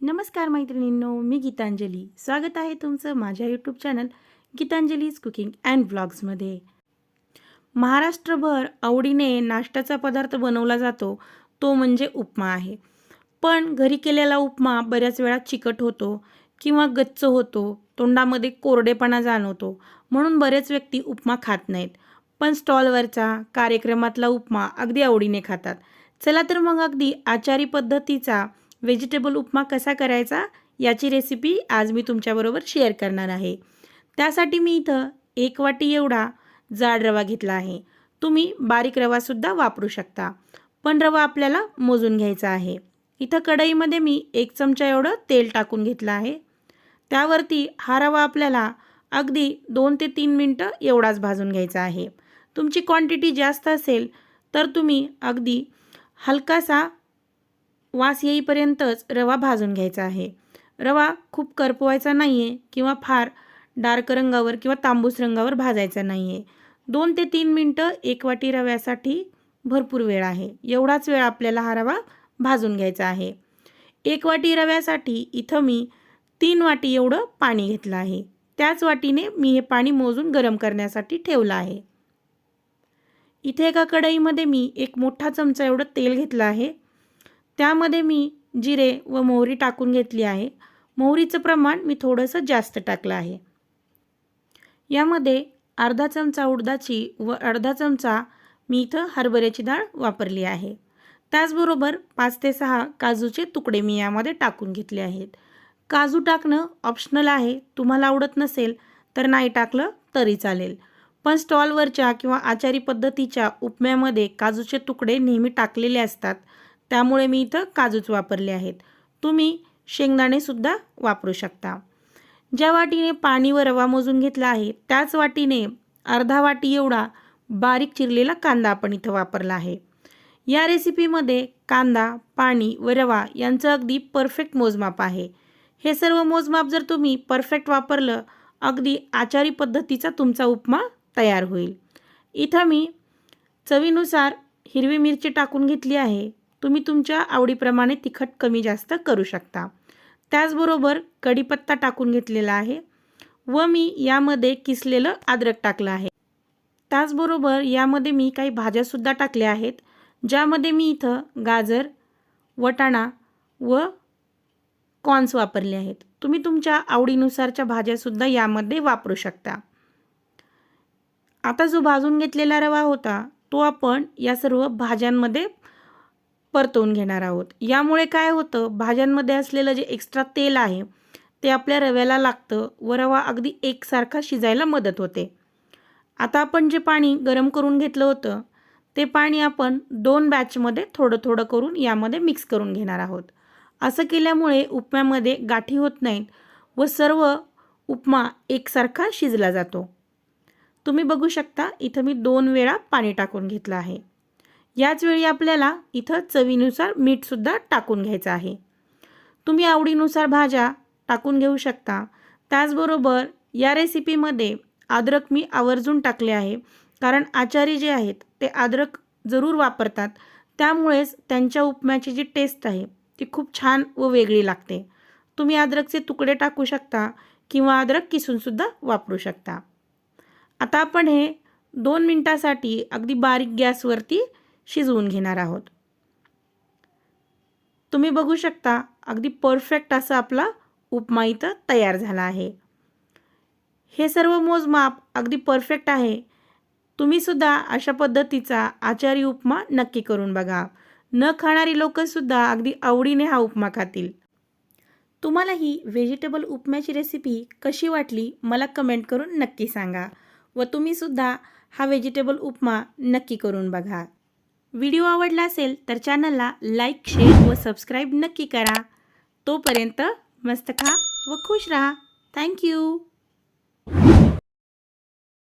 नमस्कार मैत्रिणींनो, मी गीतांजली. स्वागत आहे तुमचं माझ्या यूट्यूब चॅनल गीतांजलीज कुकिंग अँड व्लॉग्समध्ये. महाराष्ट्रभर आवडीने नाश्त्याचा पदार्थ बनवला जातो तो म्हणजे उपमा आहे. पण घरी केलेला उपमा बऱ्याच वेळा चिकट होतो किंवा गच्च होतो, तोंडामध्ये कोरडेपणा जाणवतो. म्हणून बरेच व्यक्ती उपमा खात नाहीत. पण स्टॉलवरचा कार्यक्रमातला उपमा अगदी आवडीने खातात. चला तर मग अगदी आचारी पद्धतीचा व्हेजिटेबल उपमा कसा करायचा याची रेसिपी आज मी तुमच्याबरोबर शेअर करणार आहे. त्यासाठी मी इथं 1 वाटी एवढा जाड रवा घेतला आहे. तुम्ही बारीक रवासुद्धा वापरू शकता, पण रवा आपल्याला मोजून घ्यायचा आहे. इथं कढईमध्ये मी 1 चमचा एवढं तेल टाकून घेतलं आहे. त्यावरती हा रवा आपल्याला अगदी 2 ते 3 मिनटं एवढाच भाजून घ्यायचा आहे. तुमची क्वांटिटी जास्त असेल तर तुम्ही अगदी हलकासा वास येईपर्यंतच रवा भाजून घ्यायचा आहे. रवा खूप करपवायचा नाही आहे किंवा फार डार्क रंगावर किंवा तांबूस रंगावर भाजायचा नाही आहे. 2 ते 3 मिनटं 1 वाटी रव्यासाठी भरपूर वेळ आहे. एवढाच वेळ आपल्याला हा रवा भाजून घ्यायचा आहे. 1 वाटी रव्यासाठी इथं मी 3 वाटी एवढं पाणी घेतलं आहे. त्याच वाटीने मी हे पाणी मोजून गरम करण्यासाठी ठेवलं आहे. इथे एका कढईमध्ये मी 1 मोठा चमचा एवढं तेल घेतलं आहे. त्यामध्ये मी जिरे व मोहरी टाकून घेतली आहे. मोहरीचं प्रमाण मी थोडंसं जास्त टाकलं आहे. यामध्ये अर्धा चमचा उडदाची व अर्धा चमचा मी इथं हरभऱ्याची डाळ वापरली आहे. त्याचबरोबर 5 ते 6 काजूचे तुकडे मी यामध्ये टाकून घेतले आहेत. काजू टाकणं ऑप्शनल आहे. तुम्हाला आवडत नसेल तर नाही टाकलं तरी चालेल. पण स्टॉलवरच्या किंवा आचारी पद्धतीच्या उपम्यामध्ये काजूचे तुकडे नेहमी टाकलेले असतात. त्यामुळे मी इथं काजूच वापरले आहेत. तुम्ही शेंगदाणेसुद्धा वापरू शकता. ज्या वाटीने पाणी व रवा मोजून घेतला आहे त्याच वाटीने अर्धा वाटी एवढा बारीक चिरलेला कांदा आपण इथं वापरला आहे. या रेसिपीमध्ये कांदा, पाणी व रवा यांचं अगदी परफेक्ट मोजमाप आहे. हे सर्व मोजमाप जर तुम्ही परफेक्ट वापरलं अगदी आचारी पद्धतीचा तुमचा उपमा तयार होईल. इथं मी चवीनुसार हिरवी मिरची टाकून घेतली आहे. तुम्ही तुमच्या आवडीप्रमाणे तिखट कमी जास्त करू शकता. त्याचबरोबर कढीपत्ता टाकून घेतलेला आहे व मी यामध्ये किसलेलं अद्रक टाकलं आहे. त्याचबरोबर यामध्ये मी काही भाज्यासुद्धा टाकल्या आहेत, ज्यामध्ये मी इथं गाजर, वाटाणा व कॉर्न्स वापरले आहेत. तुम्ही तुमच्या आवडीनुसारच्या भाज्यासुद्धा यामध्ये वापरू शकता. आता जो भाजून घेतलेला रवा होता तो आपण या सर्व भाज्यांमध्ये परतवून घेणार आहोत. यामुळे काय होतं, भाज्यांमध्ये असलेलं जे एक्स्ट्रा तेल आहे ते आपल्या रव्याला लागतं व रवा अगदी एकसारखा शिजायला मदत होते. आता आपण जे पाणी गरम करून घेतलं होतं ते पाणी आपण 2 बॅचमध्ये थोडं थोडं करून यामध्ये मिक्स करून घेणार आहोत. असं केल्यामुळे उपम्यामध्ये गाठी होत नाहीत व सर्व उपमा एकसारखा शिजला जातो. तुम्ही बघू शकता इथं मी 2 वेळा पाणी टाकून घेतलं आहे. याच वेळी आपल्याला इथं चवीनुसार मीठसुद्धा टाकून घ्यायचं आहे. तुम्ही आवडीनुसार भाज्या टाकून घेऊ शकता. त्याचबरोबर या रेसिपीमध्ये अद्रक मी आवर्जून टाकले आहे, कारण आचारी जे आहेत ते अद्रक जरूर वापरतात. त्यामुळेच त्यांच्या उपम्याची जी टेस्ट आहे ती खूप छान व वेगळी लागते. तुम्ही अद्रकचे तुकडे टाकू शकता किंवा अद्रक किसूनसुद्धा वापरू शकता. आता आपण हे 2 मिनिटासाठी अगदी बारीक गॅसवरती शिजवून घेणार आहोत. तुम्ही बघू शकता अगदी परफेक्ट असा आपला उपमा इथं तयार झाला आहे. हे सर्व मोजमाप अगदी परफेक्ट आहे. तुम्ही सुद्धा अशा पद्धतीचा आचारी उपमा नक्की करून बघा. न खाणारी लोकंसुद्धा अगदी आवडीने हा उपमा खातील. तुम्हाला ही व्हेजिटेबल उपम्याची रेसिपी कशी वाटली मला कमेंट करून नक्की सांगा व तुम्हीसुद्धा हा व्हेजिटेबल उपमा नक्की करून बघा. व्हिडिओ आवडला असेल तर चॅनलला लाईक, शेअर व सबस्क्राईब नक्की करा. तोपर्यंत मस्त खा व खुश राहा. थँक्यू.